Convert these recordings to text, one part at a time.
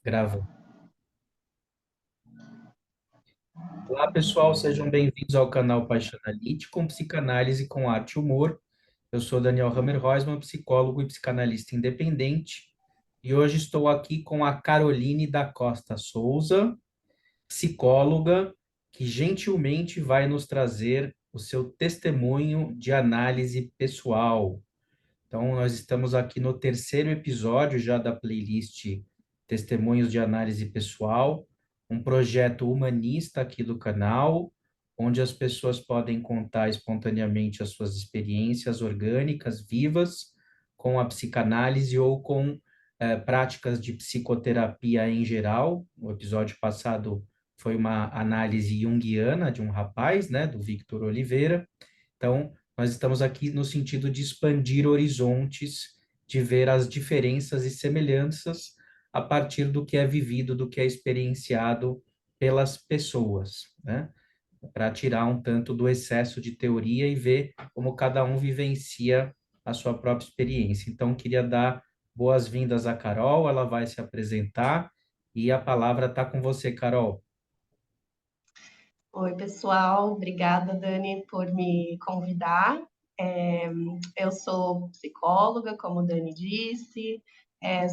Grava. Olá, pessoal, sejam bem-vindos ao canal Paixão com Psicanálise com Arte e Humor. Eu sou Daniel Hammerhäusmann, psicólogo e psicanalista independente, e hoje estou aqui com a Caroline da Costa Souza, psicóloga, que gentilmente vai nos trazer o seu testemunho de análise pessoal. Então, nós estamos aqui no terceiro episódio já da playlist Testemunhos de Análise Pessoal, um projeto humanista aqui do canal, onde as pessoas podem contar espontaneamente as suas experiências orgânicas, vivas, com a psicanálise ou com práticas de psicoterapia em geral. O episódio passado foi uma análise junguiana de um rapaz, né, do Victor Oliveira. Então, nós estamos aqui no sentido de expandir horizontes, de ver as diferenças e semelhanças a partir do que é vivido, do que é experienciado pelas pessoas, né? Para tirar um tanto do excesso de teoria e ver como cada um vivencia a sua própria experiência. Então, queria dar boas-vindas à Carol, ela vai se apresentar e a palavra está com você, Carol. Oi, pessoal. Obrigada, Dani, por me convidar. É, eu sou psicóloga, como o Dani disse,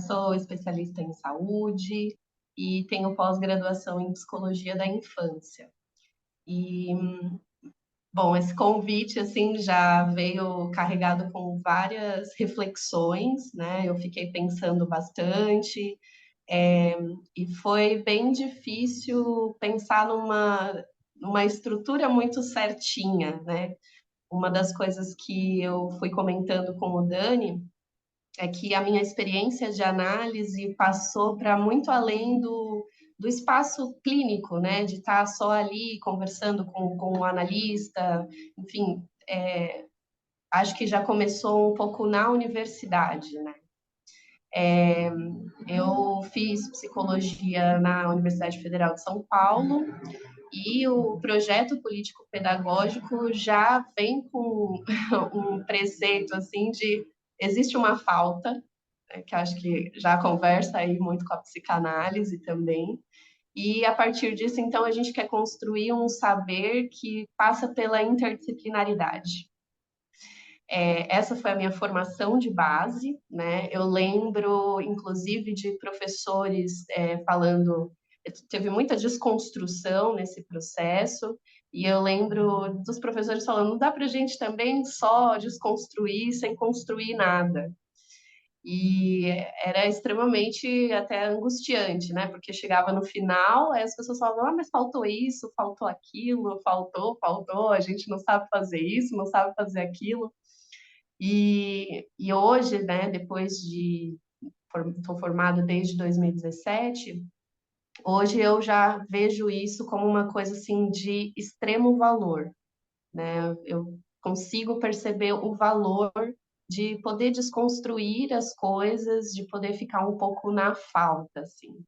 sou especialista em saúde e tenho pós-graduação em psicologia da infância. E, bom, esse convite, assim, já veio carregado com várias reflexões, né? Eu fiquei pensando bastante, é, e foi bem difícil pensar numa estrutura muito certinha, né? Uma das coisas que eu fui comentando com o Dani é que a minha experiência de análise passou para muito além do espaço clínico, né? De estar só ali conversando com o analista, enfim, acho que já começou um pouco na universidade, né? Eu fiz psicologia na Universidade Federal de São Paulo e o projeto político-pedagógico já vem com um preceito assim de existe uma falta, né, que acho que já conversa aí muito com a psicanálise também. E a partir disso, então, a gente quer construir um saber que passa pela interdisciplinaridade. Essa foi a minha formação de base, né? Eu lembro, inclusive, de professores falando, teve muita desconstrução nesse processo, e eu lembro dos professores falando, não dá para a gente também só desconstruir sem construir nada. E era extremamente até angustiante, né? Porque chegava no final, aí as pessoas falavam, mas faltou isso, faltou aquilo, faltou, a gente não sabe fazer isso, não sabe fazer aquilo. E hoje, né, depois de estou formada desde 2017, hoje eu já vejo isso como uma coisa assim de extremo valor, né? Eu consigo perceber o valor de poder desconstruir as coisas, de poder ficar um pouco na falta, assim,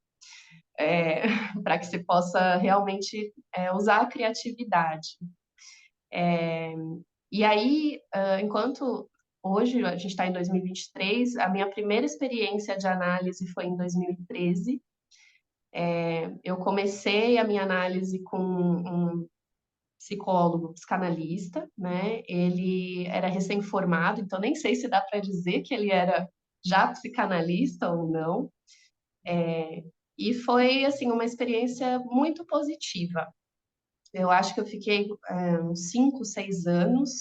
é, para que se possa realmente usar a criatividade. E aí, enquanto hoje a gente está em 2023, a minha primeira experiência de análise foi em 2013. Eu comecei a minha análise com um psicólogo, psicanalista, né? Ele era recém-formado, então nem sei se dá para dizer que ele era já psicanalista ou não. E foi assim uma experiência muito positiva. Eu acho que eu fiquei uns 5, 6 anos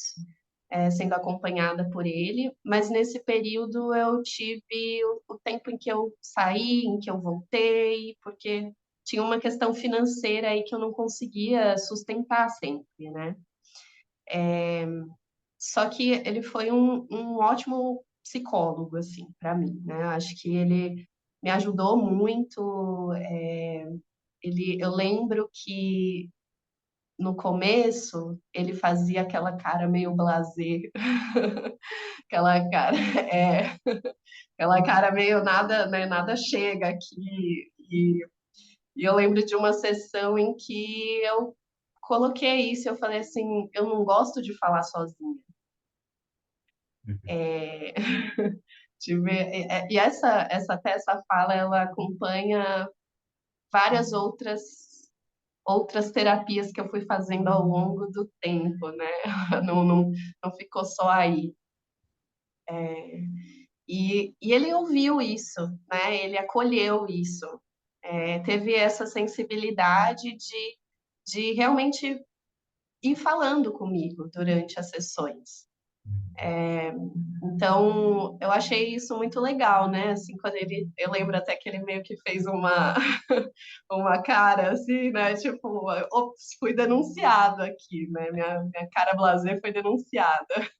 sendo acompanhada por ele, mas nesse período eu tive o tempo em que eu saí, em que eu voltei, porque tinha uma questão financeira aí que eu não conseguia sustentar sempre, né? Só que ele foi um ótimo psicólogo, assim, para mim, né? Acho que ele me ajudou muito. Eu lembro que no começo ele fazia aquela cara meio blasé, aquela cara, é, aquela cara meio nada, né, nada chega aqui. E eu lembro de uma sessão em que eu coloquei isso, eu falei assim, eu não gosto de falar sozinha. E até essa fala, ela acompanha várias outras terapias que eu fui fazendo ao longo do tempo, né? Não ficou só aí. E ele ouviu isso, né? Ele acolheu isso. Teve essa sensibilidade de realmente ir falando comigo durante as sessões. Então, eu achei isso muito legal, né? Assim, eu lembro até que ele meio que fez uma cara assim, né? Tipo, ops, fui denunciado aqui, né? Minha cara blasé foi denunciada.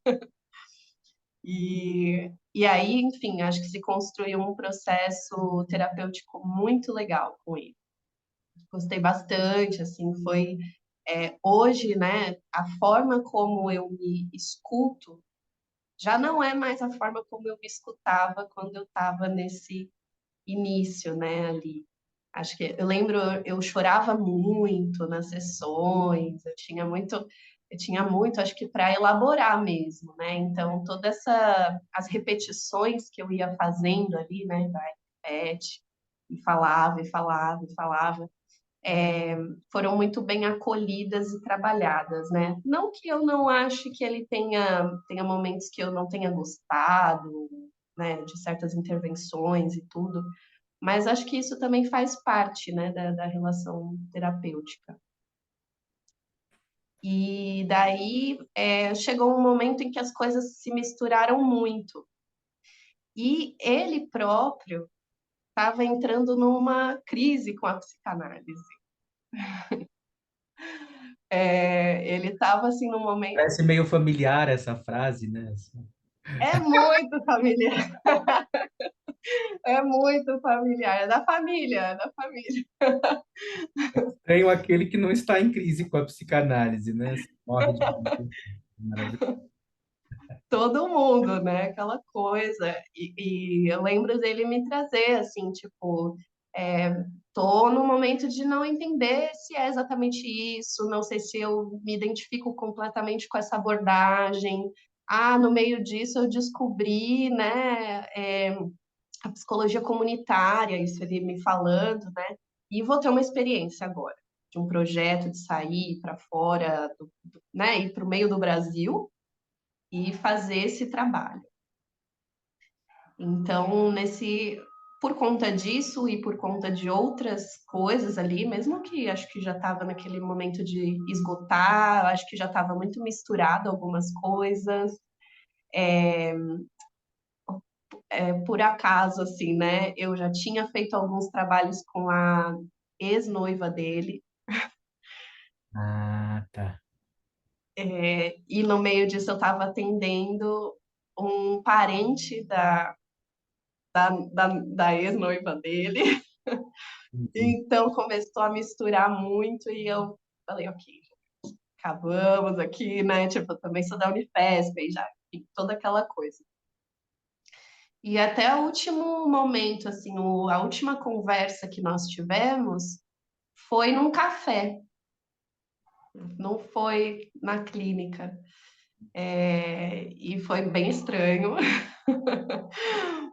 E aí, enfim, acho que se construiu um processo terapêutico muito legal com ele. Gostei bastante, assim, hoje, né? A forma como eu me escuto já não é mais a forma como eu me escutava quando eu estava nesse início, né, ali. Acho que eu lembro, eu chorava muito nas sessões, eu tinha muito, acho que para elaborar mesmo, né? Então, as repetições que eu ia fazendo ali, né, vai, repete, e falava, e falava, e falava, foram muito bem acolhidas e trabalhadas, né? Não que eu não ache que ele tenha momentos que eu não tenha gostado, né, de certas intervenções e tudo, mas acho que isso também faz parte, né, da relação terapêutica. E daí chegou um momento em que as coisas se misturaram muito. E ele próprio estava entrando numa crise com a psicanálise. Ele estava assim num momento. Parece meio familiar essa frase, né? Assim, É muito familiar, é muito familiar, é da família, é da família. estranho aquele que não está em crise com a psicanálise, né? Assim, morre de maravilha. Todo mundo, né? Aquela coisa. E eu lembro dele me trazer, assim, tipo, é, tô no momento de não entender se é exatamente isso, não sei se eu me identifico completamente com essa abordagem. Ah, no meio disso eu descobri, né, a psicologia comunitária, isso ele me falando, né? E vou ter uma experiência agora de um projeto de sair para fora, né, ir para o meio do Brasil e fazer esse trabalho. Então, por conta disso e por conta de outras coisas ali, mesmo que acho que já estava naquele momento de esgotar, acho que já estava muito misturado algumas coisas, por acaso, assim, né? Eu já tinha feito alguns trabalhos com a ex-noiva dele, Ah, tá. e no meio disso eu estava atendendo um parente da ex-noiva dele. Entendi. Então começou a misturar muito e eu falei, ok, acabamos aqui, né? Tipo, eu também sou da Unifesp, e já, enfim, toda aquela coisa. E até o último momento, assim, a última conversa que nós tivemos foi num café, não foi na clínica. E foi bem estranho,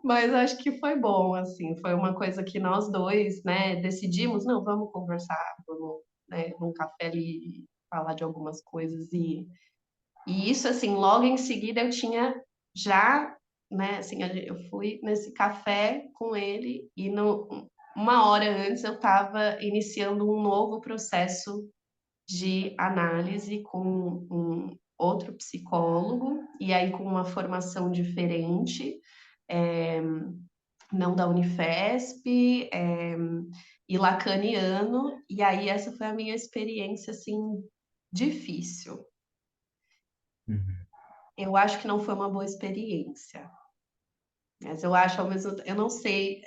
mas acho que foi bom, assim, foi uma coisa que nós dois, né, decidimos, não, vamos conversar, vamos, né, num café ali falar de algumas coisas e isso, assim, logo em seguida eu tinha já, né, assim, eu fui nesse café com ele e uma hora antes eu estava iniciando um novo processo de análise com um outro psicólogo, e aí com uma formação diferente, é, não da Unifesp, e lacaniano, e aí essa foi a minha experiência, assim, difícil. Uhum. Eu acho que não foi uma boa experiência, mas eu acho ao mesmo eu não sei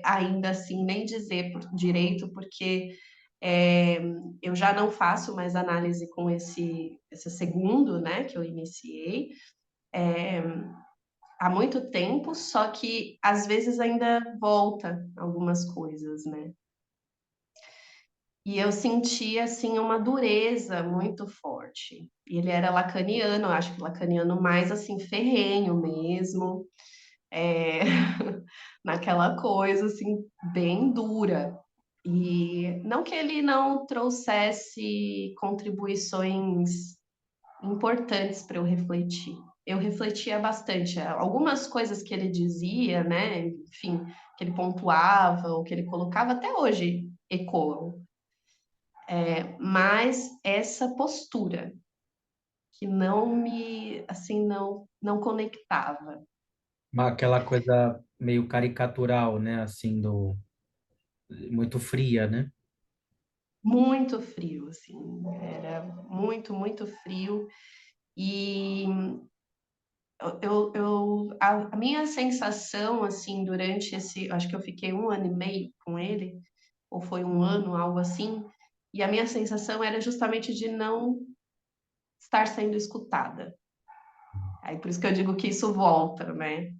ainda assim nem dizer direito, porque é, eu já não faço mais análise com esse segundo, né, que eu iniciei há muito tempo, só que às vezes ainda volta algumas coisas, né? E eu senti assim uma dureza muito forte. E ele era lacaniano, eu acho que lacaniano mais assim ferrenho mesmo. é, naquela coisa assim bem dura. E não que ele não trouxesse contribuições importantes para eu refletir. Eu refletia bastante. Algumas coisas que ele dizia, né, enfim, que ele pontuava, ou que ele colocava, até hoje ecoam. Mas essa postura que não me, assim, não conectava. Aquela coisa meio caricatural, né? Assim, muito fria, né? Muito frio, assim, era muito frio. E a minha sensação, assim, durante esse, acho que eu fiquei 1 ano e meio com ele, ou foi 1 ano, algo assim, e a minha sensação era justamente de não estar sendo escutada. Aí por isso que eu digo que isso volta, né?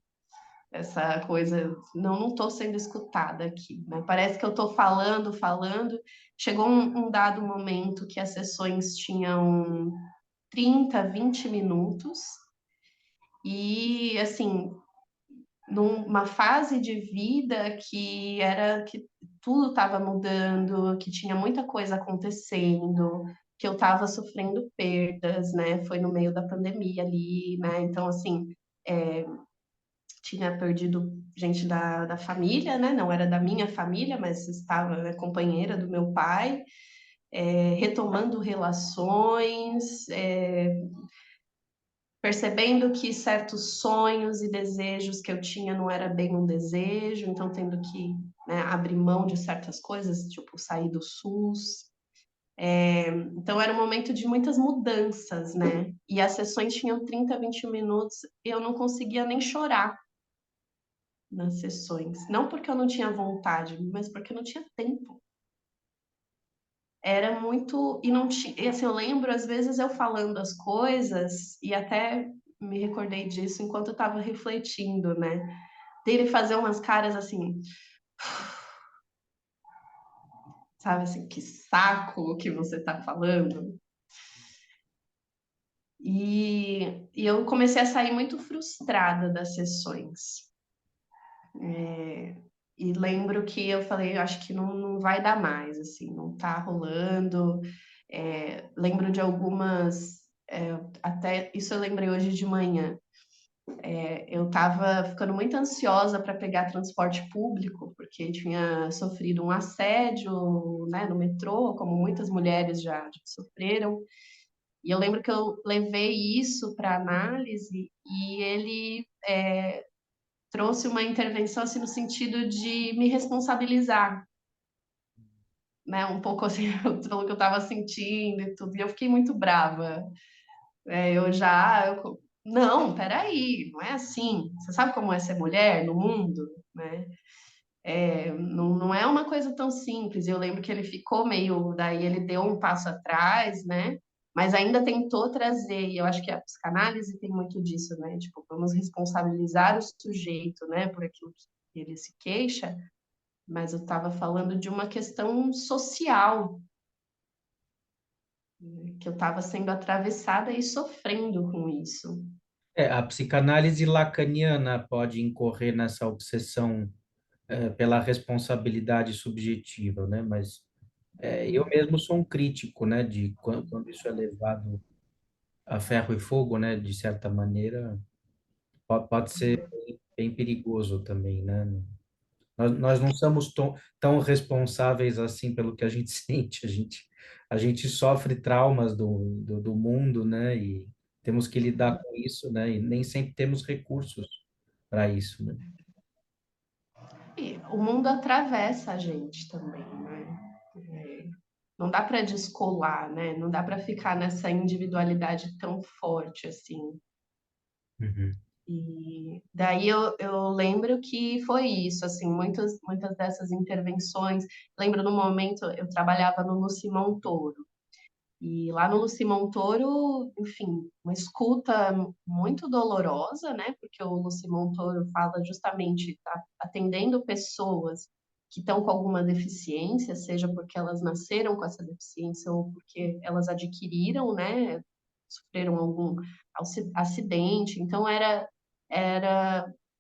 Essa coisa, não estou sendo escutada aqui, né? Parece que eu estou falando. Chegou um dado momento que as sessões tinham 30, 20 minutos, e assim, numa fase de vida que era que tudo estava mudando, que tinha muita coisa acontecendo, que eu estava sofrendo perdas, né? Foi no meio da pandemia ali, né? Então, assim, é, tinha perdido gente da família, né? Não era da minha família, mas estava, né, companheira do meu pai, retomando relações, percebendo que certos sonhos e desejos que eu tinha não era bem um desejo, então tendo que, né, abrir mão de certas coisas, tipo sair do SUS. Então era um momento de muitas mudanças, né? E as sessões tinham 30, 20 minutos, e eu não conseguia nem chorar nas sessões. Não porque eu não tinha vontade, mas porque eu não tinha tempo. Era muito. E não tinha. E, assim, eu lembro, às vezes, eu falando as coisas, e até me recordei disso enquanto eu estava refletindo, né? Dele fazer umas caras assim, sabe assim, que saco o que você está falando. E eu comecei a sair muito frustrada das sessões. E lembro que eu falei, acho que não vai dar mais, assim, não tá rolando. Lembro de algumas, até isso eu lembrei hoje de manhã. Eu estava ficando muito ansiosa para pegar transporte público, porque tinha sofrido um assédio, né, no metrô, como muitas mulheres já sofreram. E eu lembro que eu levei isso para análise e ele trouxe uma intervenção assim, no sentido de me responsabilizar, né? Um pouco assim, pelo que eu estava sentindo e tudo. E eu fiquei muito brava. Não, peraí, não é assim. Você sabe como é ser mulher no mundo, né? Não é uma coisa tão simples. Eu lembro que ele ficou meio, daí ele deu um passo atrás, né? Mas ainda tentou trazer, e eu acho que a psicanálise tem muito disso, né? Tipo, vamos responsabilizar o sujeito, né, por aquilo que ele se queixa, mas eu estava falando de uma questão social, né, que eu estava sendo atravessada e sofrendo com isso. A psicanálise lacaniana pode incorrer nessa obsessão, pela responsabilidade subjetiva, né? Mas eu mesmo sou um crítico, né? De quando isso é levado a ferro e fogo, né? De certa maneira, pode ser bem perigoso também, né? Nós não somos tão responsáveis assim pelo que a gente sente, a gente sofre traumas do mundo, né? E temos que lidar com isso, né? E nem sempre temos recursos para isso, né? E o mundo atravessa a gente também, né? Não dá para descolar, né? Não dá para ficar nessa individualidade tão forte assim. Uhum. E daí eu lembro que foi isso, assim, muitas dessas intervenções. Lembro no momento, eu trabalhava no Luci Montoro, e lá no Luci Montoro, enfim, uma escuta muito dolorosa, né? Porque o Luci Montoro fala justamente, tá atendendo pessoas que estão com alguma deficiência, seja porque elas nasceram com essa deficiência ou porque elas adquiriram, né? Sofreram algum acidente. Então era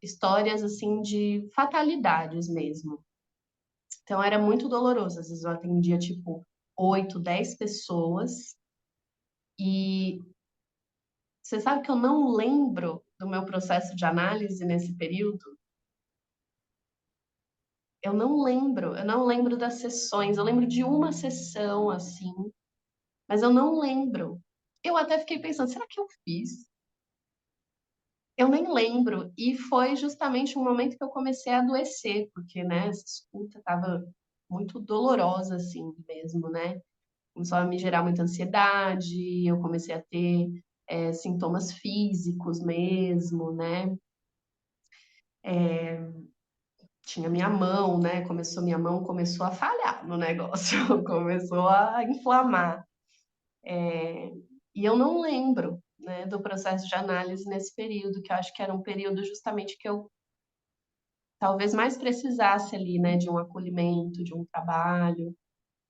histórias assim de fatalidades mesmo. Então era muito doloroso. Às vezes eu atendia tipo 8, 10 pessoas e você sabe que eu não lembro do meu processo de análise nesse período? Eu não lembro das sessões. Eu lembro de uma sessão assim, mas eu não lembro. Eu até fiquei pensando, será que eu fiz? Eu nem lembro. E foi justamente um momento que eu comecei a adoecer, porque, né, essa escuta estava muito dolorosa, assim, mesmo, né? Começou a me gerar muita ansiedade, eu comecei a ter sintomas físicos mesmo, né? Tinha minha mão, né? Minha mão começou a falhar no negócio, começou a inflamar. E eu não lembro, né, do processo de análise nesse período, que eu acho que era um período justamente que eu talvez mais precisasse ali, né, de um acolhimento, de um trabalho.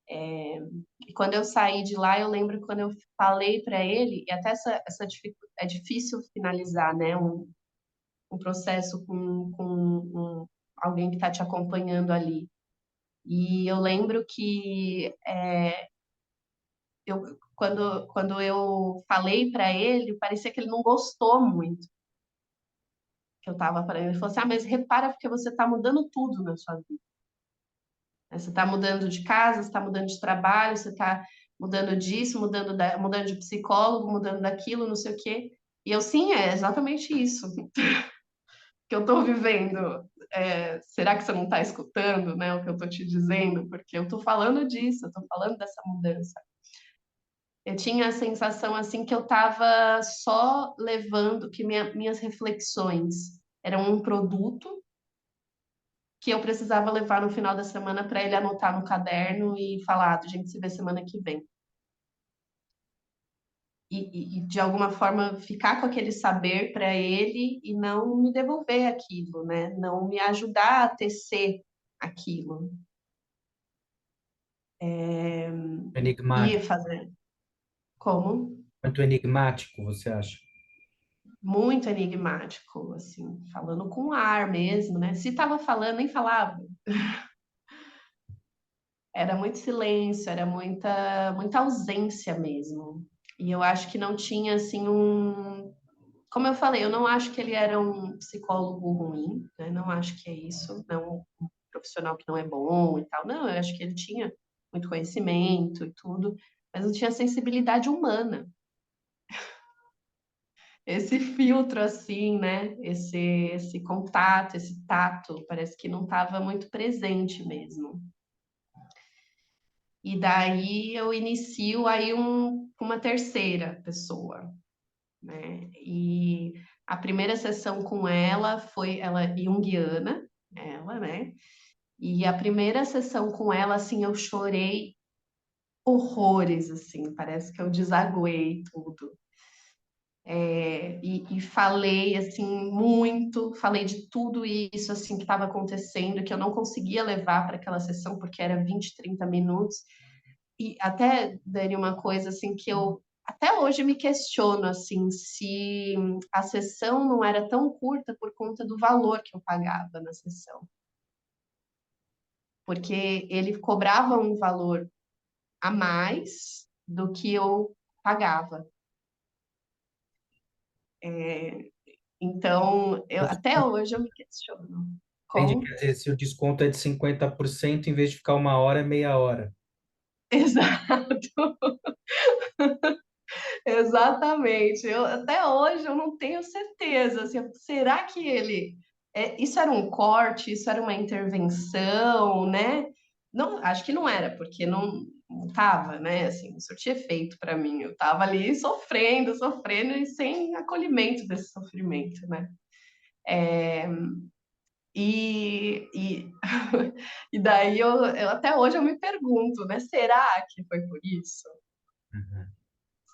E quando eu saí de lá, eu lembro que quando eu falei para ele, e até é difícil finalizar, né, um processo com alguém que está te acompanhando ali. E eu lembro que quando eu falei para ele, parecia que ele não gostou muito que eu estava falando. Ele falou assim: ah, mas repara porque você está mudando tudo na sua vida. Você está mudando de casa, você está mudando de trabalho, você está mudando disso, mudando de psicólogo, mudando daquilo, não sei o quê. E eu, sim, é exatamente isso que eu estou vivendo. Será que você não está escutando, né, o que eu estou te dizendo? Porque eu estou falando disso, eu estou falando dessa mudança. Eu tinha a sensação assim que eu estava só levando, que minhas reflexões eram um produto que eu precisava levar no final da semana para ele anotar no caderno e falar, a gente se vê semana que vem. E de alguma forma ficar com aquele saber para ele e não me devolver aquilo, né? Não me ajudar a tecer aquilo. E Enigmático. fazer como? Muito enigmático, você acha? Muito enigmático, assim, falando com ar mesmo, né? Se estava falando, nem falava. Era muito silêncio, era muita ausência mesmo. E eu acho que não tinha, assim, como eu falei, eu não acho que ele era um psicólogo ruim, né? Não acho que é isso, não um profissional que não é bom e tal. Não, eu acho que ele tinha muito conhecimento e tudo, mas não tinha sensibilidade humana. Esse filtro assim, né? Esse contato, esse tato, parece que não estava muito presente mesmo. E daí eu inicio aí uma terceira pessoa, né? E a primeira sessão com ela foi ela junguiana, ela, né? E a primeira sessão com ela, assim, eu chorei horrores, assim, parece que eu desaguei tudo. E falei, assim, muito, falei de tudo isso, assim, que estava acontecendo, que eu não conseguia levar para aquela sessão, porque era 20, 30 minutos. E até, Dani, uma coisa, assim, que eu até hoje me questiono, assim, se a sessão não era tão curta por conta do valor que eu pagava na sessão. Porque ele cobrava um valor a mais do que eu pagava. Então, até hoje eu me questiono. Entendi, Como? quer dizer, se o desconto é de 50%, em vez de ficar uma hora, é meia hora. Exato, exatamente. Até hoje eu não tenho certeza. Assim, será que isso era um corte, isso era uma intervenção, né? Não, acho que não era, porque não estava, né? Assim, não surtia efeito para mim. Eu estava ali sofrendo, sofrendo e sem acolhimento desse sofrimento, né? E, e daí até hoje eu me pergunto, né? Será que foi por isso? Uhum.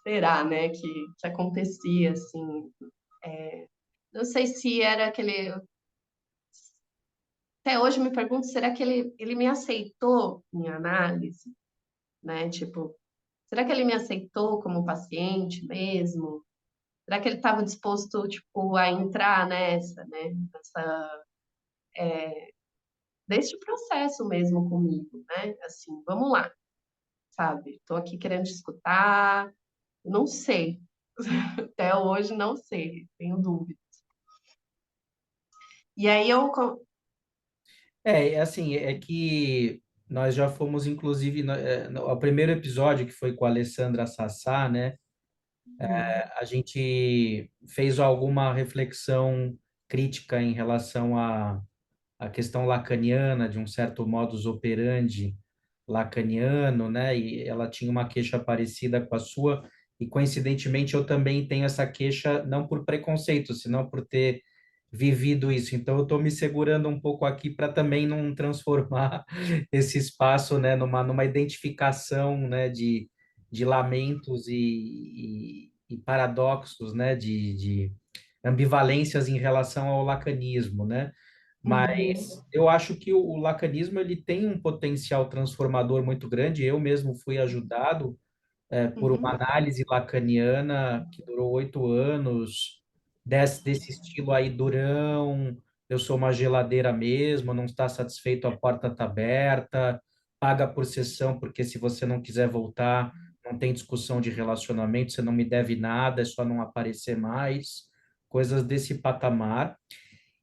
Será, né, que acontecia assim? Não sei se era aquele. Até hoje eu me pergunto, será que ele me aceitou em análise, né? Tipo, será que ele me aceitou como paciente mesmo? será que ele estava disposto, tipo, a entrar nessa, né? Nessa, deste processo mesmo comigo, né? Assim, vamos lá, sabe? Estou aqui querendo te escutar, não sei. Até hoje não sei, tenho dúvida. E aí Assim, é que nós já fomos, inclusive, o primeiro episódio, que foi com a Alessandra Sassá, né? A gente fez alguma reflexão crítica em relação à questão lacaniana, de um certo modus operandi lacaniano, né? E ela tinha uma queixa parecida com a sua, e coincidentemente eu também tenho essa queixa, não por preconceito, senão por ter vivido isso. Então eu estou me segurando um pouco aqui para também não transformar esse espaço, né, numa identificação, né, de lamentos e paradoxos, né, de ambivalências em relação ao lacanismo, né? Uhum, Mas eu acho que o lacanismo ele tem um potencial transformador muito grande. Eu mesmo fui ajudado por uma uhum, análise lacaniana que durou 8 anos, desse estilo aí durão. Eu sou uma geladeira mesmo, não está satisfeito, a porta está aberta, paga por sessão, porque se você não quiser voltar, não tem discussão de relacionamento, você não me deve nada, é só não aparecer mais, coisas desse patamar.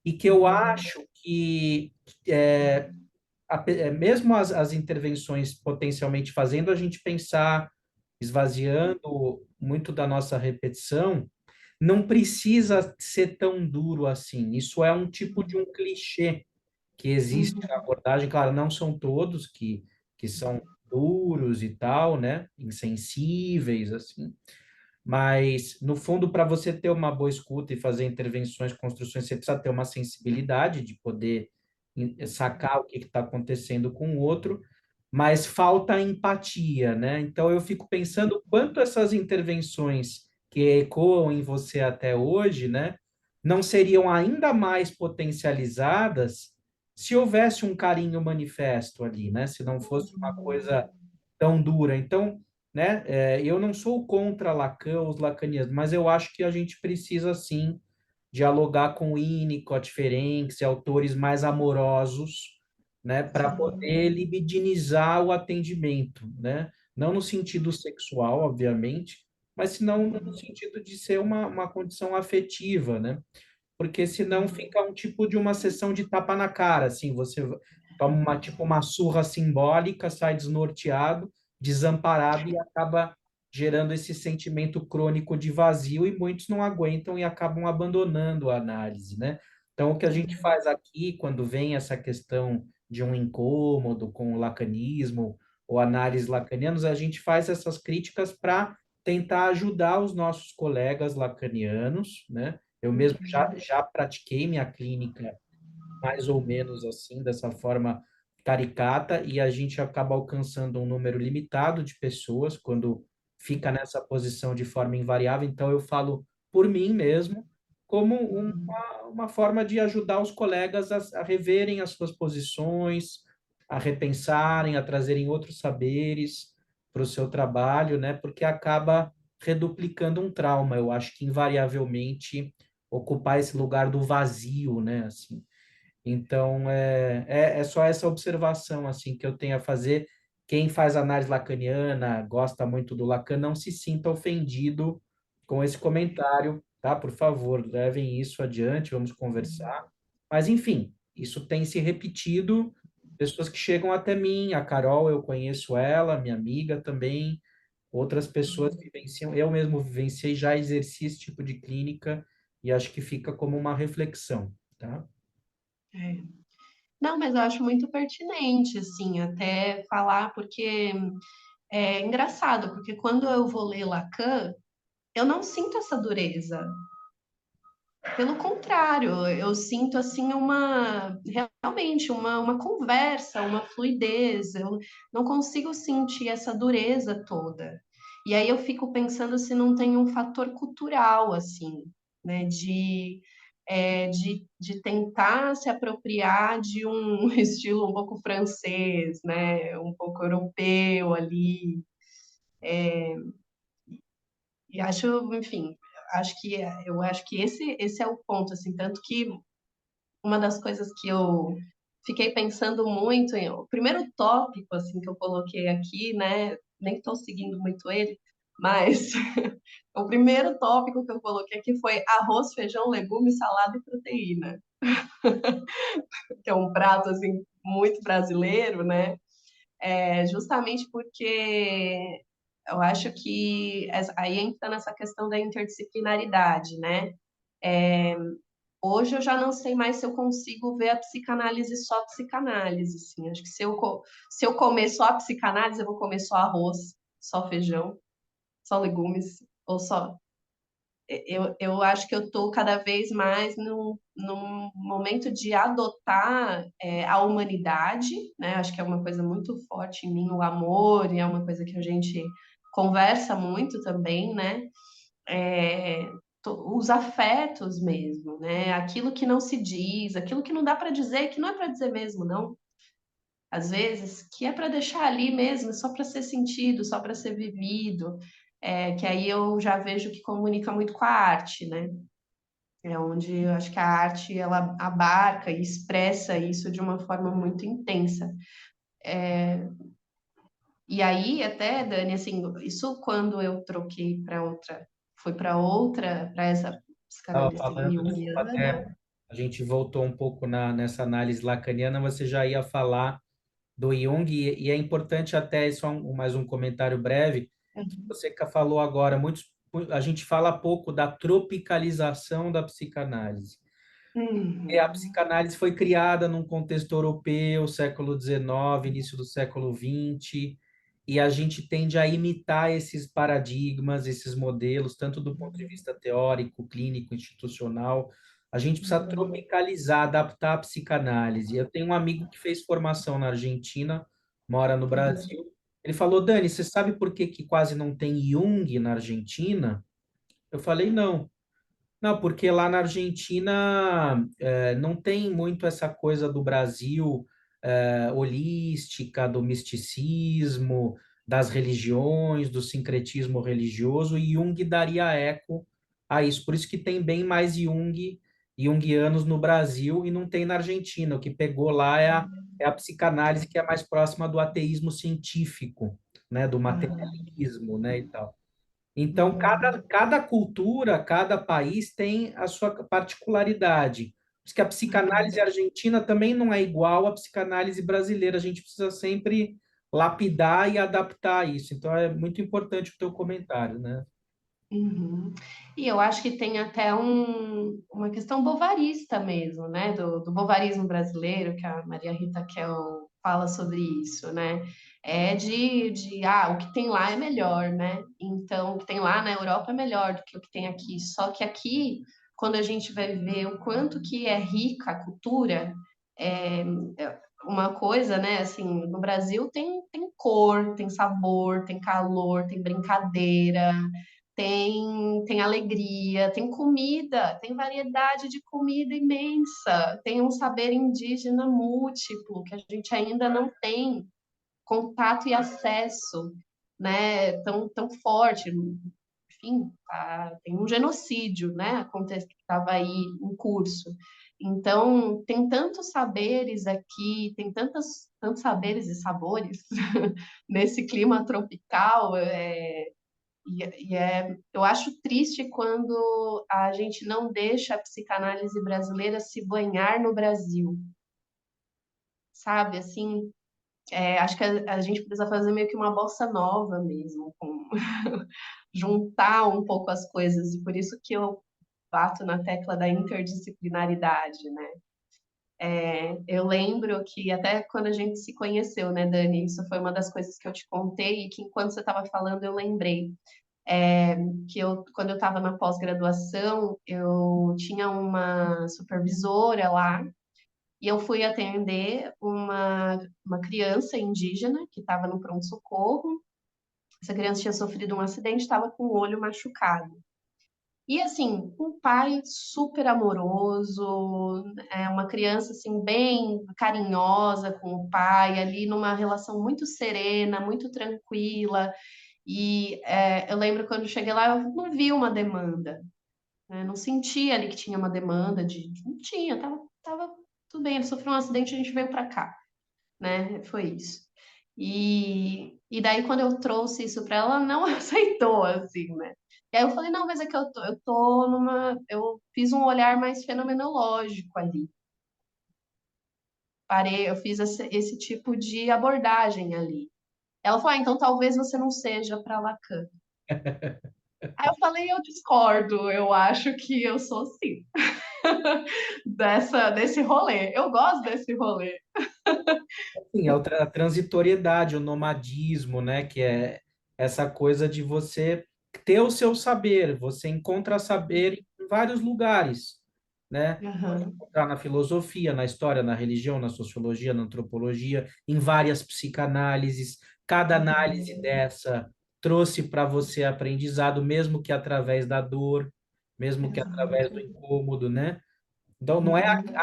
E que eu uhum, acho que é, mesmo as intervenções potencialmente fazendo a gente pensar, esvaziando muito da nossa repetição, não precisa ser tão duro assim. Isso é um tipo de um clichê que existe na uhum, abordagem. Claro, não são todos que são duros e tal, né? Insensíveis, assim. Mas, no fundo, para você ter uma boa escuta e fazer intervenções, construções, você precisa ter uma sensibilidade de poder sacar o que está acontecendo com o outro, mas falta empatia, né? Então, eu fico pensando quanto essas intervenções que ecoam em você até hoje, né, não seriam ainda mais potencializadas se houvesse um carinho manifesto ali, né? Se não fosse uma coisa tão dura. Então, né, eu não sou contra Lacan, os lacanianos, mas eu acho que a gente precisa, sim, dialogar com Winnicott, Ferenczi, autores mais amorosos, né, para sim, poder libidinizar o atendimento, né? Não no sentido sexual, obviamente, mas senão no sentido de ser uma condição afetiva, né? Porque senão fica um tipo de uma sessão de tapa na cara, assim, você toma uma, tipo, uma surra simbólica, sai desnorteado, desamparado e acaba gerando esse sentimento crônico de vazio e muitos não aguentam e acabam abandonando a análise, né? Então, o que a gente sim. faz aqui, quando vem essa questão de um incômodo com o lacanismo ou análise lacanianos, a gente faz essas críticas para tentar ajudar os nossos colegas lacanianos, né? Eu mesmo Uhum, já pratiquei minha clínica mais ou menos assim, dessa forma caricata, e a gente acaba alcançando um número limitado de pessoas quando fica nessa posição de forma invariável. Então, eu falo por mim mesmo, como uma forma de ajudar os colegas a reverem as suas posições, a repensarem, a trazerem outros saberes para o seu trabalho, né? Porque acaba reduplicando um trauma. Eu acho que invariavelmente ocupar esse lugar do vazio, né? Assim, então, é só essa observação assim que eu tenho a fazer. Quem faz análise lacaniana, gosta muito do Lacan, não se sinta ofendido com esse comentário, tá? Por favor, levem isso adiante, vamos conversar. Mas, enfim, isso tem se repetido. Pessoas que chegam até mim, a Carol, eu conheço ela, minha amiga também, outras pessoas vivenciam, eu mesmo vivenciei, já exerci esse tipo de clínica e acho que fica como uma reflexão, tá? é. Não, mas eu acho muito pertinente, assim, até falar, porque é engraçado, porque quando eu vou ler Lacan, eu não sinto essa dureza. Pelo contrário, eu sinto assim uma realmente uma conversa, uma fluidez. Eu não consigo sentir essa dureza toda. E aí eu fico pensando se não tem um fator cultural assim, né, de tentar se apropriar de um estilo um pouco francês, né, um pouco europeu ali. E acho, enfim, eu acho que esse é o ponto, assim, tanto que uma das coisas que eu fiquei pensando muito o primeiro tópico assim que eu coloquei aqui, né? Nem estou seguindo muito ele, mas o primeiro tópico que eu coloquei aqui foi arroz, feijão, legumes, salada e proteína, que é um prato assim muito brasileiro, né? Justamente porque eu acho que aí entra nessa questão da interdisciplinaridade, né? Hoje eu já não sei mais se eu consigo ver a psicanálise só psicanálise, assim. Acho que se eu comer só a psicanálise, eu vou comer só arroz, só feijão, só legumes, ou só... Eu acho que eu estou cada vez mais num momento de adotar a humanidade, né? Acho que é uma coisa muito forte em mim, o amor, e é uma coisa que a gente conversa muito também, né? é, os afetos mesmo, né? Aquilo que não se diz, aquilo que não dá para dizer, que não é para dizer mesmo, não. Às vezes, que é para deixar ali mesmo, só para ser sentido, só para ser vivido, que aí eu já vejo que comunica muito com a arte, né? É onde eu acho que a arte ela abarca e expressa isso de uma forma muito intensa. E aí, até, Dani, assim, isso quando eu troquei para outra, foi para essa Estava psicanalista falando, desculpa, junguiana. até a gente voltou um pouco nessa análise lacaniana, você já ia falar do Jung, e é importante até, só mais um comentário breve, você que falou agora, a gente fala pouco da tropicalização da psicanálise. A Uhum, psicanálise foi criada num contexto europeu, século XIX, início do século XX, e a gente tende a imitar esses paradigmas, esses modelos, tanto do ponto de vista teórico, clínico, institucional. A gente precisa tropicalizar, adaptar a psicanálise. Eu tenho um amigo que fez formação na Argentina, mora no Brasil. Ele falou, Dani, você sabe por que que quase não tem Jung na Argentina? Eu falei, não. Não, porque lá na Argentina não tem muito essa coisa do Brasil holística, do misticismo, das religiões, do sincretismo religioso, e Jung daria eco a isso. Por isso que tem bem mais junguianos no Brasil e não tem na Argentina. O que pegou lá é a psicanálise que é mais próxima do ateísmo científico, né, do aham, materialismo, né, e tal. Então, uhum, cada cultura, cada país tem a sua particularidade. Por isso que a psicanálise uhum. argentina também não é igual à psicanálise brasileira. A gente precisa sempre lapidar e adaptar isso. Então, é muito importante o teu comentário, né? Uhum. E eu acho que tem até uma questão bovarista mesmo, né? Do bovarismo brasileiro, que a Maria Rita Kell fala sobre isso, né? O que tem lá é melhor, né? Então, o que tem lá na Europa é melhor do que o que tem aqui. Só que aqui, quando a gente vai ver o quanto que é rica a cultura, é uma coisa, né? Assim, no Brasil tem cor, tem sabor, tem calor, tem brincadeira, tem alegria, tem comida, tem variedade de comida imensa, tem um saber indígena múltiplo que a gente ainda não tem contato e acesso, né, tão forte. Enfim, tem um genocídio, né, acontece que estava aí em curso. Então, tem tantos saberes aqui, tem tantos saberes e sabores nesse clima tropical, eu acho triste quando a gente não deixa a psicanálise brasileira se banhar no Brasil, sabe? Assim, acho que a gente precisa fazer meio que uma bossa nova mesmo, juntar um pouco as coisas, e por isso que eu bato na tecla da interdisciplinaridade, né? Eu lembro que até quando a gente se conheceu, né, Dani, isso foi uma das coisas que eu te contei e que enquanto você estava falando eu lembrei. Que quando eu estava na pós-graduação, eu tinha uma supervisora lá e eu fui atender uma criança indígena que estava no pronto-socorro. Essa criança tinha sofrido um acidente, estava com o olho machucado. E assim, um pai super amoroso, uma criança assim bem carinhosa com o pai, ali numa relação muito serena, muito tranquila. Eu lembro quando cheguei lá, eu não vi uma demanda. né? Não sentia ali que tinha uma demanda não tinha, tava tudo bem, ele sofreu um acidente, a gente veio para cá, né? Foi isso. E daí, quando eu trouxe isso para ela, ela não aceitou, assim, né? E aí eu falei, não, mas é que eu fiz um olhar mais fenomenológico ali. Eu fiz esse tipo de abordagem ali. Ela falou, então talvez você não seja para Lacan. Aí eu falei, eu discordo, eu acho que eu sou sim, desse rolê. Eu gosto desse rolê. Sim, a transitoriedade, o nomadismo, né? Que é essa coisa de você ter o seu saber. Você encontra saber em vários lugares, né? Pode Aham, encontrar na filosofia, na história, na religião, na sociologia, na antropologia, em várias psicanálises. Cada análise uhum, dessa trouxe para você aprendizado, mesmo que através da dor, mesmo que através do exato. incômodo, né? Então, não é Uhum,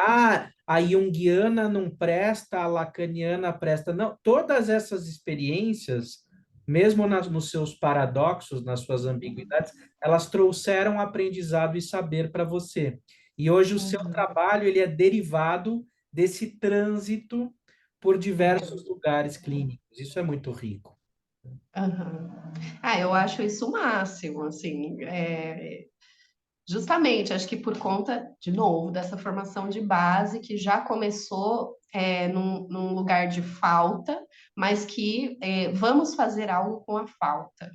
a junguiana não presta, a lacaniana presta. Não, todas essas experiências, mesmo nos seus paradoxos, nas suas ambiguidades, elas trouxeram aprendizado e saber para você. E hoje o seu uhum, trabalho ele é derivado desse trânsito por diversos lugares clínicos. Isso é muito rico. aham. Ah, eu acho isso o máximo, assim, justamente, acho que por conta, de novo, dessa formação de base que já começou num lugar de falta, mas que vamos fazer algo com a falta.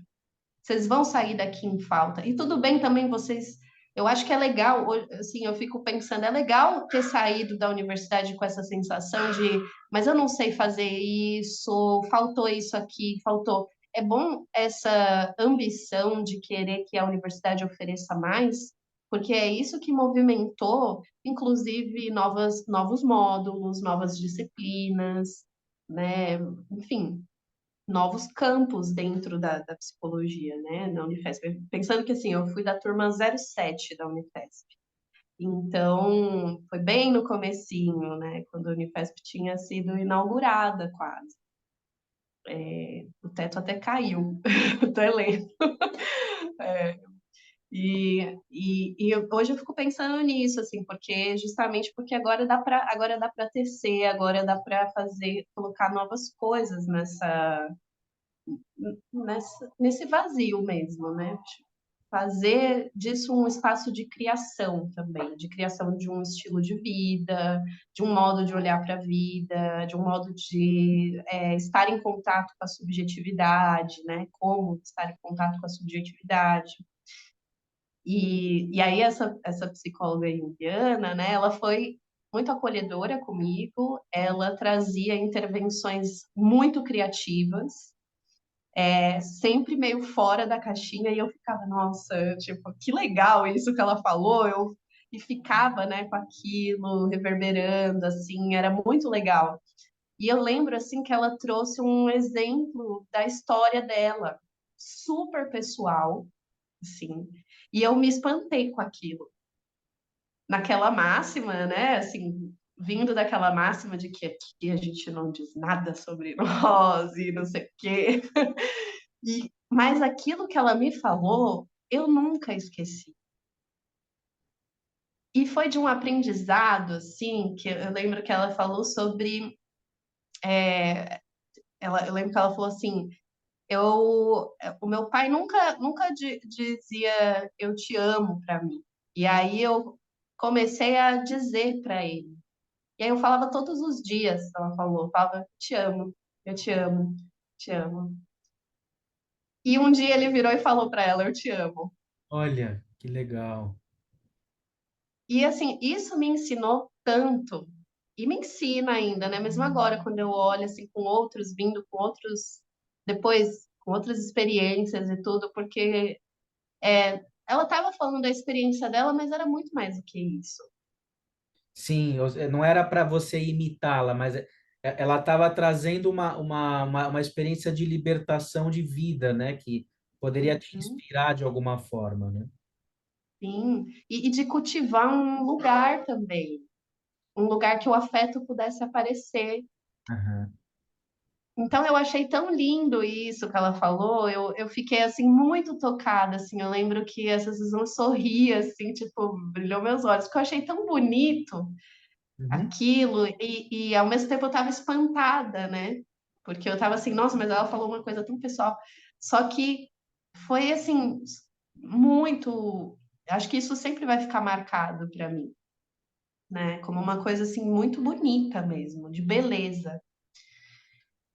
Vocês vão sair daqui em falta. E tudo bem também vocês. Eu acho que é legal, assim, eu fico pensando, é legal ter saído da universidade com essa sensação de, mas eu não sei fazer isso, faltou isso aqui, faltou. É bom essa ambição de querer que a universidade ofereça mais, porque é isso que movimentou, inclusive, novos módulos, novas disciplinas, né? Enfim, novos campos dentro da psicologia, né, na Unifesp. Pensando que, assim, eu fui da turma 07 da Unifesp. Então, foi bem no comecinho, né, quando a Unifesp tinha sido inaugurada quase. O teto até caiu do elenco. Hoje eu fico pensando nisso, assim, porque justamente porque agora dá para tecer, agora dá para colocar novas coisas nesse vazio mesmo, né? Fazer disso um espaço de criação também, de criação de um estilo de vida, de um modo de olhar para a vida, de um modo de estar em contato com a subjetividade, né? Como estar em contato com a subjetividade. E aí essa psicóloga junguiana, né? Ela foi muito acolhedora comigo, ela trazia intervenções muito criativas, sempre meio fora da caixinha, e eu ficava, nossa, tipo, que legal isso que ela falou, e ficava, né, com aquilo reverberando, assim, era muito legal. E eu lembro, assim, que ela trouxe um exemplo da história dela, super pessoal, assim, e eu me espantei com aquilo. Naquela máxima, né, assim, vindo daquela máxima de que aqui a gente não diz nada sobre nós e não sei o quê. Mas aquilo que ela me falou, eu nunca esqueci. E foi de um aprendizado, assim, que eu lembro que ela falou sobre. Eu lembro que ela falou assim: o meu pai nunca dizia eu te amo para mim. E aí eu comecei a dizer para ele. E aí eu falava todos os dias, ela falou, eu falava, te amo, eu te amo, te amo. E um dia ele virou e falou para ela, eu te amo. Olha, que legal. E assim, isso me ensinou tanto, e me ensina ainda, né? Mesmo agora, quando eu olho assim com outros, vindo com outros, depois com outras experiências e tudo, porque ela estava falando da experiência dela, mas era muito mais do que isso. Sim, não era para você imitá-la, mas ela estava trazendo uma experiência de libertação de vida, né? Que poderia te Uhum, inspirar de alguma forma, né? sim, e de cultivar um lugar também, um lugar que o afeto pudesse aparecer, Aham. Então eu achei tão lindo isso que ela falou, eu fiquei assim muito tocada, assim, eu lembro que às vezes eu sorria assim, tipo, brilhou meus olhos, porque eu achei tão bonito Uhum. aquilo e ao mesmo tempo eu estava espantada, né? Porque eu estava assim, nossa, mas ela falou uma coisa tão pessoal. Só que foi assim muito, acho que isso sempre vai ficar marcado para mim, né? Como uma coisa assim muito bonita mesmo, de beleza.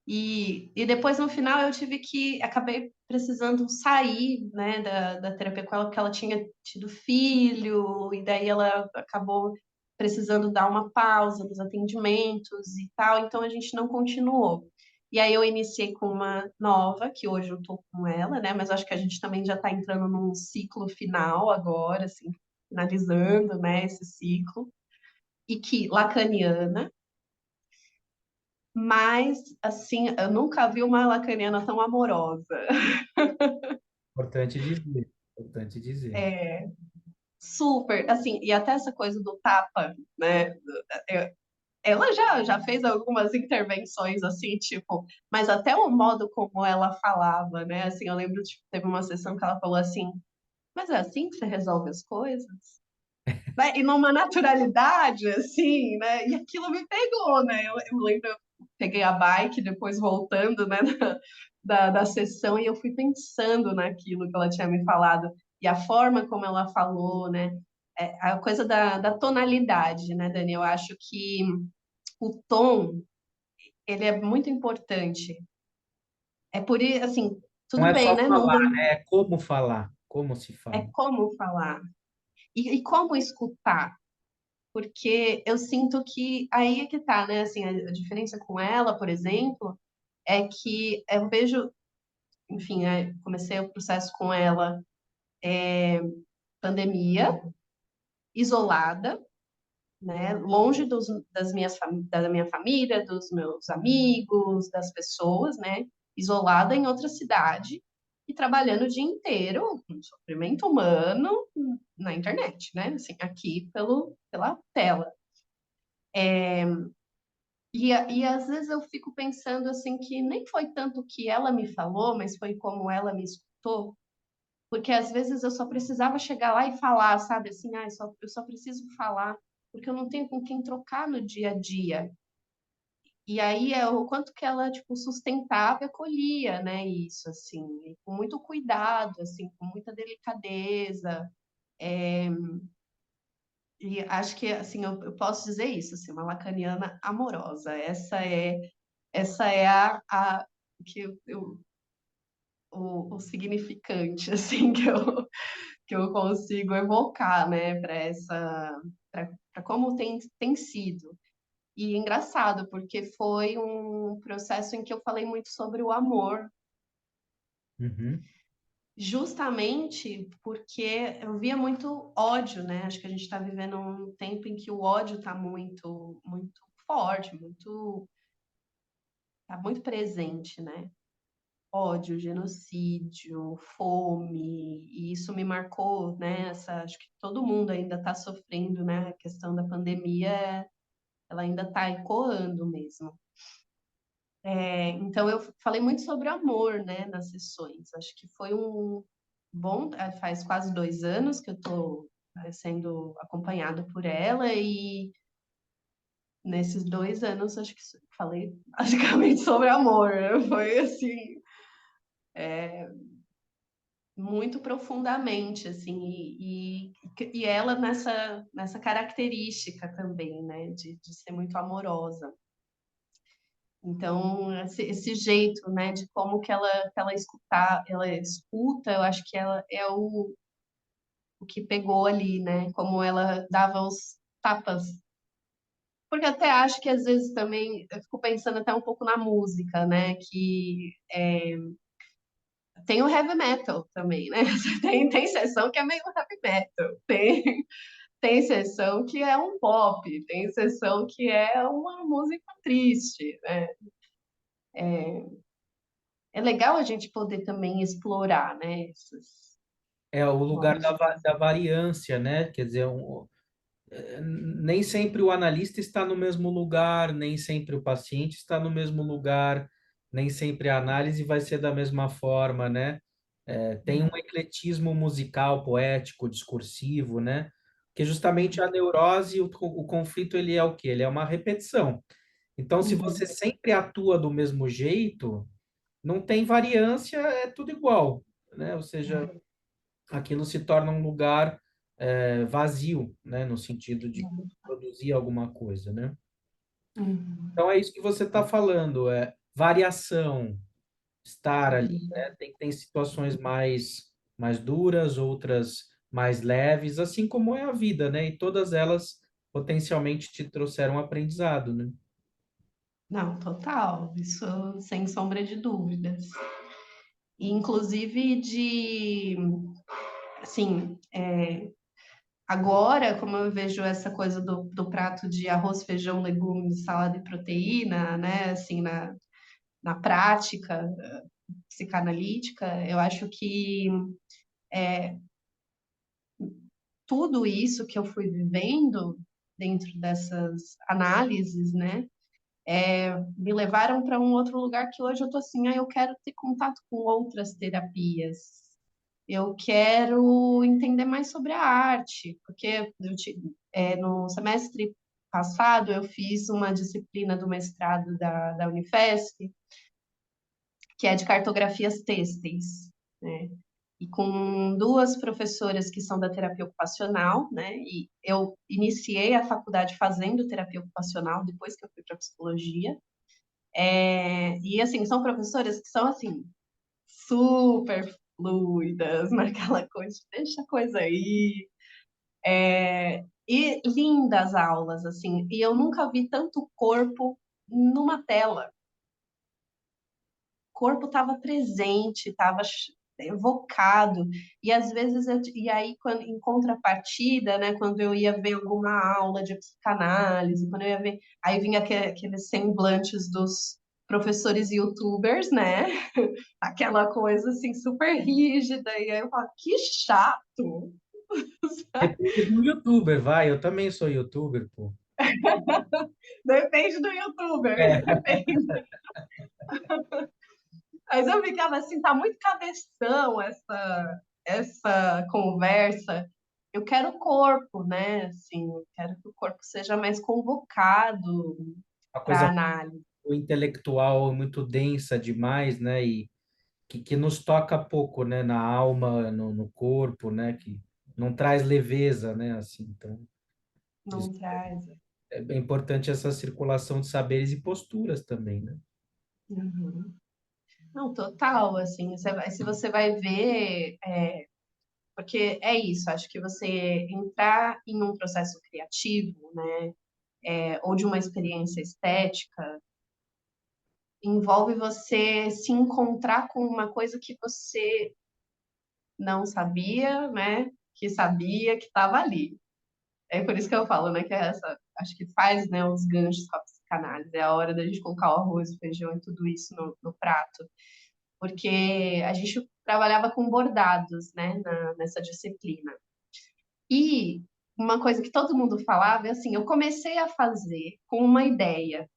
E depois, no final, eu tive que... Acabei precisando sair, né, da terapia com ela, porque ela tinha tido filho, e daí ela acabou precisando dar uma pausa nos atendimentos e tal, então a gente não continuou. E aí eu iniciei com uma nova, que hoje eu tô com ela, né, mas acho que a gente também já tá entrando num ciclo final agora, assim, finalizando, né, esse ciclo. E que, lacaniana, mas, assim, eu nunca vi uma lacaniana tão amorosa. Importante dizer, importante dizer. É, super, assim, e até essa coisa do tapa, né? Ela já fez algumas intervenções, assim, tipo, mas até o modo como ela falava, né? Assim, eu lembro, tipo, teve uma sessão que ela falou assim, mas é assim que você resolve as coisas? Né? E numa naturalidade, assim, né? E aquilo me pegou, né? Eu lembro, eu peguei a bike depois voltando, né, da sessão e eu fui pensando naquilo que ela tinha me falado e a forma como ela falou, né? É, a coisa da tonalidade, né, Dani? Eu acho que o tom, ele é muito importante. É por isso, assim, Não tudo é bem, só né? Não, falar, não, né? É como falar, como se é fala. como falar e como escutar. Porque eu sinto que aí é que tá, né? Assim, a diferença com ela, por exemplo, é que eu vejo, enfim, comecei o processo com ela pandemia, isolada, né? Longe da minha família, dos meus amigos, das pessoas, né? Isolada em outra cidade e trabalhando o dia inteiro com sofrimento humano na internet, né? Assim, aqui pela tela. E às vezes eu fico pensando assim que nem foi tanto o que ela me falou, mas foi como ela me escutou, porque às vezes eu só precisava chegar lá e falar, sabe? Assim, eu só preciso falar, porque eu não tenho com quem trocar no dia a dia. E aí é o quanto que ela, tipo, sustentava e acolhia, né, isso, assim, e com muito cuidado, assim, com muita delicadeza. E acho que, assim, eu posso dizer isso, assim, uma lacaniana amorosa. Essa é que o significante assim que eu consigo evocar, né, para essa para como tem sido. E engraçado, porque foi um processo em que eu falei muito sobre o amor, Uhum. justamente porque eu via muito ódio, né? Acho que a gente está vivendo um tempo em que o ódio está muito forte, tá muito presente, né? Ódio, genocídio, fome, e isso me marcou, né? Acho que todo mundo ainda está sofrendo, né? A questão da pandemia, ela ainda está ecoando mesmo. Então, eu falei muito sobre amor, né, nas sessões. Acho que foi um bom. Faz quase 2 anos que eu estou sendo acompanhada por ela, e nesses 2 anos, acho que falei basicamente sobre amor. Foi assim muito profundamente, assim, e ela nessa característica também, né, de ser muito amorosa. Então, esse jeito, né, de como ela escuta, eu acho que ela é o que pegou ali, né, como ela dava os tapas. Porque até acho que às vezes também, eu fico pensando até um pouco na música, né, que tem o heavy metal também, né? Tem sessão que é meio heavy metal, tem sessão que é um pop, tem sessão que é uma música triste, né? É legal a gente poder também explorar, né? Esses É o lugar modos. da variância, né? Quer dizer, nem sempre o analista está no mesmo lugar, nem sempre o paciente está no mesmo lugar. nem sempre a análise vai ser da mesma forma, né? Tem um ecletismo musical, poético, discursivo, né? Que justamente a neurose, o conflito, ele é o quê? Ele é uma repetição. Então, se você Uhum. sempre atua do mesmo jeito, não tem variância, é tudo igual, né? Ou seja, aquilo se torna um lugar vazio, né? No sentido de produzir alguma coisa, né? Uhum. Então, é isso que você está falando, é variação, estar ali, Uhum. né? Tem situações mais duras, outras mais leves, assim como é a vida, né? E todas elas potencialmente te trouxeram aprendizado, né? Não, total, isso sem sombra de dúvidas. E, inclusive assim, agora, como eu vejo essa coisa do prato de arroz, feijão, legumes, salada e proteína, né, assim, na prática psicanalítica, eu acho que tudo isso que eu fui vivendo dentro dessas análises, né, me levaram para um outro lugar que hoje eu tô assim, eu quero ter contato com outras terapias. Eu quero entender mais sobre a arte, porque no semestre passado eu fiz uma disciplina do mestrado da Unifesp, que é de cartografias têxteis, né? E com duas professoras que são da terapia ocupacional, né? E eu iniciei a faculdade fazendo terapia ocupacional depois que eu fui para psicologia. E assim, são professoras que são assim super fluidas, naquela coisa, deixa a coisa aí. E lindas aulas, assim. E eu nunca vi tanto corpo numa tela. O corpo estava presente, estava evocado. E às vezes e aí quando em contrapartida, né, quando eu ia ver alguma aula de psicanálise, quando eu ia ver, aí vinha aqueles semblantes dos professores YouTubers, né? Aquela coisa assim super rígida e aí eu falo, que chato. Depende do youtuber, vai. Eu também sou youtuber, pô. Depende do YouTuber, É. depende. Mas eu ficava assim, tá muito cabeção essa conversa. Eu quero o corpo, né? Assim, eu quero que o corpo seja mais convocado Uma para coisa análise. muito intelectual, muito densa demais, né? E que nos toca pouco, né? Na alma, no corpo, né? Que não traz leveza, né? Assim, então, isso Não traz. é bem importante essa circulação de saberes e posturas também, né? Uhum. Não, total, assim, se você vai ver, porque é isso, acho que você entrar em um processo criativo, né, ou de uma experiência estética, envolve você se encontrar com uma coisa que você não sabia, né? Que sabia que estava ali. É por isso que eu falo, né? Que é essa, acho que faz, né, os ganchos com a psicanálise. É a hora da gente colocar o arroz, o feijão e tudo isso no prato. Porque a gente trabalhava com bordados, né, nessa disciplina. E uma coisa que todo mundo falava é assim, eu comecei a fazer com uma ideia,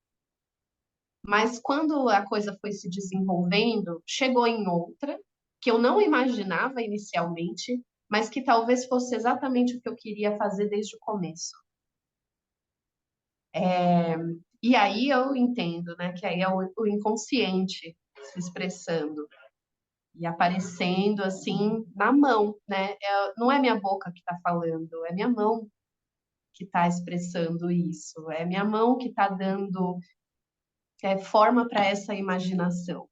mas quando a coisa foi se desenvolvendo, chegou em outra, que eu não imaginava inicialmente, mas que talvez fosse exatamente o que eu queria fazer desde o começo. E aí eu entendo, né, que aí é o inconsciente se expressando e aparecendo assim na mão, né? Não é minha boca que está falando, é minha mão que está expressando isso, é minha mão que está dando forma para essa imaginação.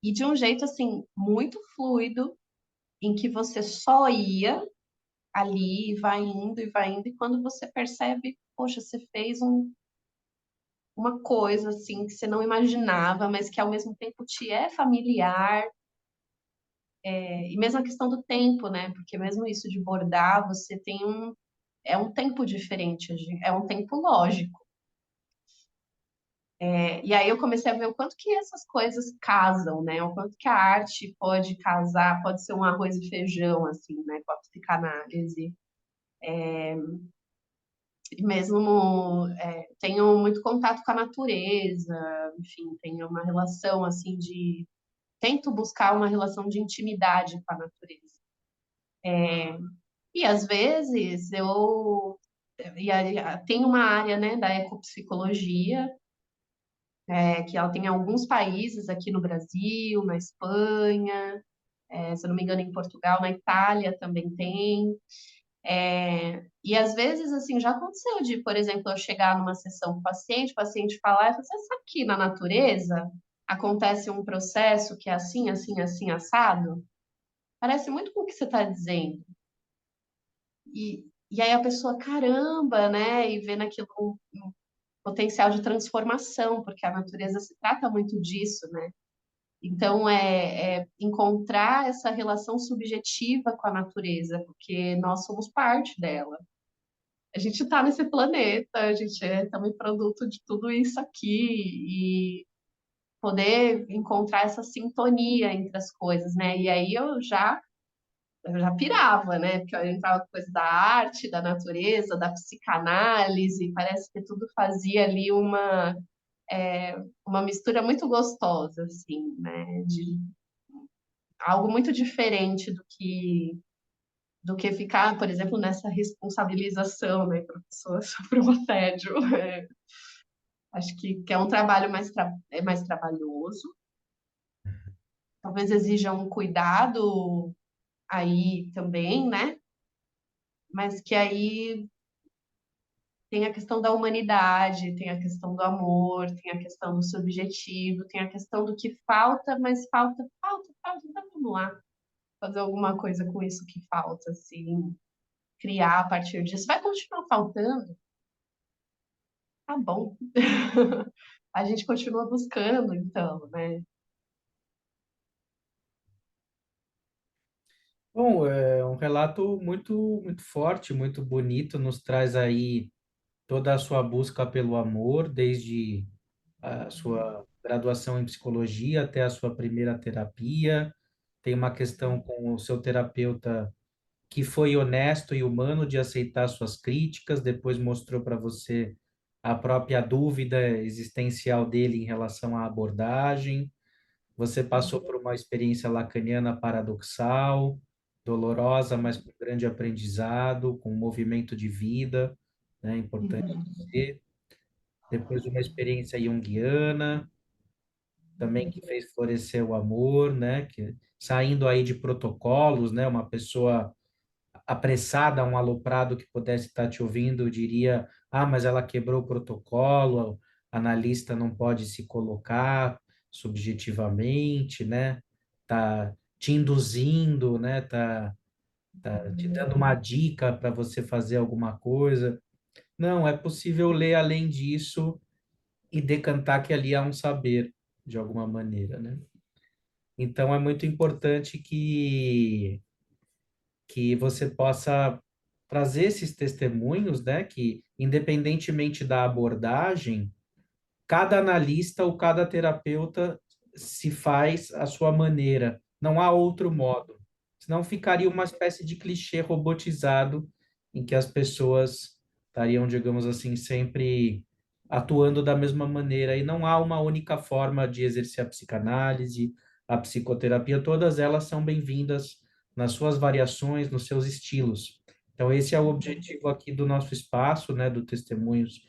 E de um jeito assim muito fluido, em que você só ia ali, e vai indo, e quando você percebe, poxa, você fez uma coisa assim que você não imaginava, mas que ao mesmo tempo te é familiar. E mesmo a questão do tempo, né? Porque mesmo isso de bordar, você tem é um tempo diferente, é um tempo lógico. E aí eu comecei a ver o quanto que essas coisas casam, né? O quanto que a arte pode casar, pode ser um arroz e feijão, assim, né? Com a psicanálise. mesmo tenho muito contato com a natureza, enfim, tenho uma relação assim de tento buscar uma relação de intimidade com a natureza. E às vezes eu e aí, tem uma área, né, da ecopsicologia, que ela tem em alguns países aqui no Brasil, na Espanha, se eu não me engano, em Portugal, na Itália também tem. E às vezes, assim, já aconteceu de, por exemplo, eu chegar numa sessão com o paciente falar, você sabe que na natureza acontece um processo que é assim, assim, assim, assado? Parece muito com o que você está dizendo. E aí a pessoa, caramba, né? E vê naquilo um potencial de transformação, porque a natureza se trata muito disso, né? Então, é encontrar essa relação subjetiva com a natureza, porque nós somos parte dela. A gente está nesse planeta, a gente é também produto de tudo isso aqui, e poder encontrar essa sintonia entre as coisas, né? E aí eu já pirava, né? Porque eu entrava com coisa da arte, da natureza, da psicanálise, parece que tudo fazia ali uma mistura muito gostosa, assim, né? De algo muito diferente do que ficar, por exemplo, nessa responsabilização, né, que a pessoa sofreu um assédio. Acho que é um trabalho mais trabalhoso, talvez exija um cuidado aí também, né? Mas que aí tem a questão da humanidade, tem a questão do amor, tem a questão do subjetivo, tem a questão do que falta, mas falta, então vamos lá, fazer alguma coisa com isso que falta, assim, criar a partir disso. Vai continuar faltando? Tá bom. A gente continua buscando, então, né? Bom, é um relato muito forte, muito bonito, nos traz aí toda a sua busca pelo amor, desde a sua graduação em psicologia até a sua primeira terapia. Tem uma questão com o seu terapeuta que foi honesto e humano de aceitar suas críticas, depois mostrou para você a própria dúvida existencial dele em relação à abordagem. Você passou por uma experiência lacaniana paradoxal, dolorosa, mas com grande aprendizado, com um movimento de vida, né, importante dizer. Depois uma experiência junguiana, também que fez florescer o amor, né, que saindo aí de protocolos, né, uma pessoa apressada, um aloprado que pudesse estar te ouvindo, diria: ah, mas ela quebrou o protocolo, o analista não pode se colocar subjetivamente, né? Tá te induzindo, né? Tá te dando uma dica para você fazer alguma coisa. Não, é possível ler além disso e decantar que ali há um saber, de alguma maneira, né? Então, é muito importante que você possa trazer esses testemunhos, né, que independentemente da abordagem, cada analista ou cada terapeuta se faz à sua maneira, não há outro modo. Senão ficaria uma espécie de clichê robotizado em que as pessoas estariam, digamos assim, sempre atuando da mesma maneira e não há uma única forma de exercer a psicanálise, a psicoterapia, todas elas são bem-vindas nas suas variações, nos seus estilos. Então esse é o objetivo aqui do nosso espaço, né, do Testemunhos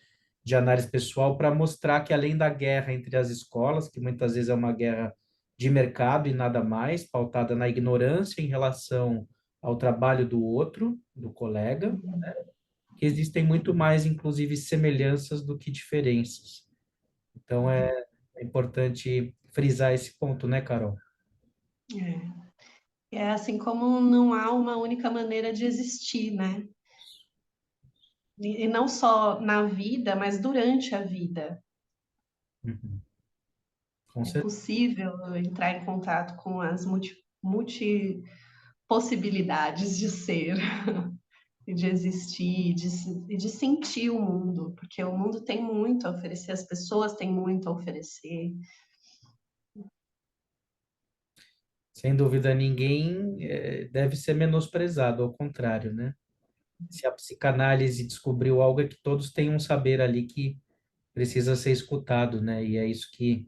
de Análise Pessoal, para mostrar que além da guerra entre as escolas, que muitas vezes é uma guerra de mercado e nada mais, pautada na ignorância em relação ao trabalho do outro, do colega, que existem muito mais, inclusive, semelhanças do que diferenças. Então, é importante frisar esse ponto, né, Carol? É assim como não há uma única maneira de existir, né? E não só na vida, mas durante a vida. Uhum. Com É certeza. possível entrar em contato com as multi possibilidades de ser e de existir e de sentir o mundo, porque o mundo tem muito a oferecer, as pessoas têm muito a oferecer. Sem dúvida, ninguém deve ser menosprezado, ao contrário, né? Se a psicanálise descobriu algo, é que todos têm um saber ali que precisa ser escutado, né? E é isso que,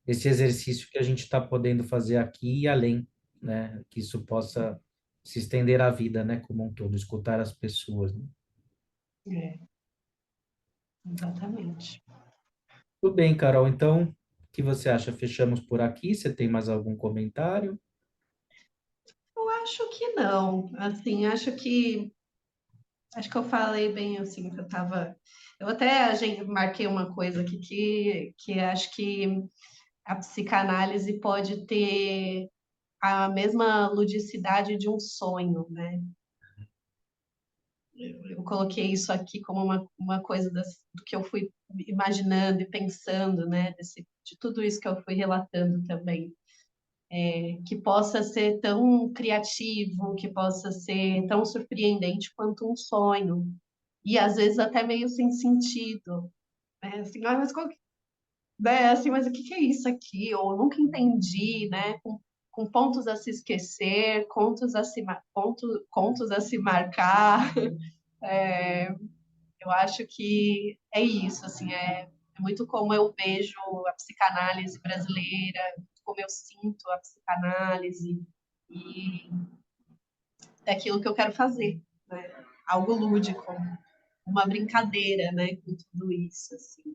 esse exercício que a gente está podendo fazer aqui e além, né? Que isso possa se estender à vida, né? Como um todo, escutar as pessoas, né? É, exatamente. Tudo bem, Carol. Então, o que você acha? Fechamos por aqui? Você tem mais algum comentário? Eu acho que não. Assim, acho que eu falei bem assim que eu tava. Eu até marquei uma coisa aqui que acho que a psicanálise pode ter a mesma ludicidade de um sonho, né? Eu coloquei isso aqui como uma coisa do que eu fui imaginando e pensando, né? De tudo isso que eu fui relatando também. Que possa ser tão criativo, que possa ser tão surpreendente quanto um sonho. E às vezes até meio sem sentido. Né? Assim, mas né? Assim, mas o que é isso aqui? Ou eu nunca entendi, né? Com pontos a se esquecer, contos a se marcar. Eu acho que é isso, assim, é muito como eu vejo a psicanálise brasileira, como eu sinto a psicanálise e daquilo que eu quero fazer, né? Algo lúdico, uma brincadeira, né, com tudo isso, assim.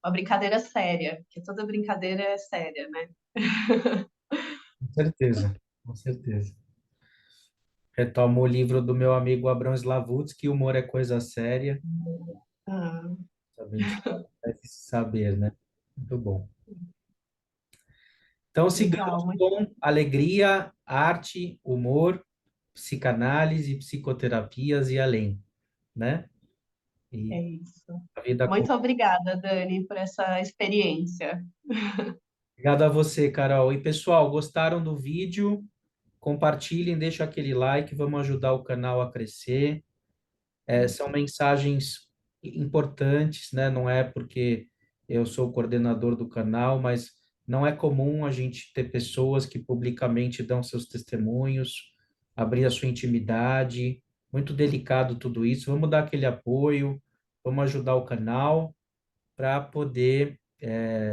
Uma brincadeira séria, porque toda brincadeira é séria, né? Com certeza, com certeza. Retomo o livro do meu amigo Abrão Slavutsky, Humor é Coisa Séria. Ah, A gente deve saber, né? Muito bom. Então, sigamos legal, muito com alegria, arte, humor, psicanálise, psicoterapias e além, né? é E isso. a vida com... Muito obrigada, Dani, por essa experiência. Obrigado a você, Carol. E pessoal, gostaram do vídeo? Compartilhem, deixa aquele like, vamos ajudar o canal a crescer. São mensagens importantes, né? Não é porque eu sou o coordenador do canal, mas não é comum a gente ter pessoas que publicamente dão seus testemunhos, abrir a sua intimidade. Muito delicado tudo isso. Vamos dar aquele apoio, vamos ajudar o canal para poder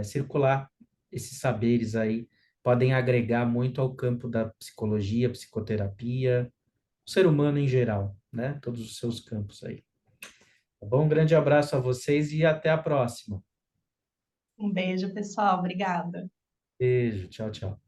circular esses saberes aí. Podem agregar muito ao campo da psicologia, psicoterapia, o ser humano em geral, né? Todos os seus campos aí. Tá bom? Um grande abraço a vocês e até a próxima. Um beijo, pessoal. Obrigada. Beijo, tchau, tchau.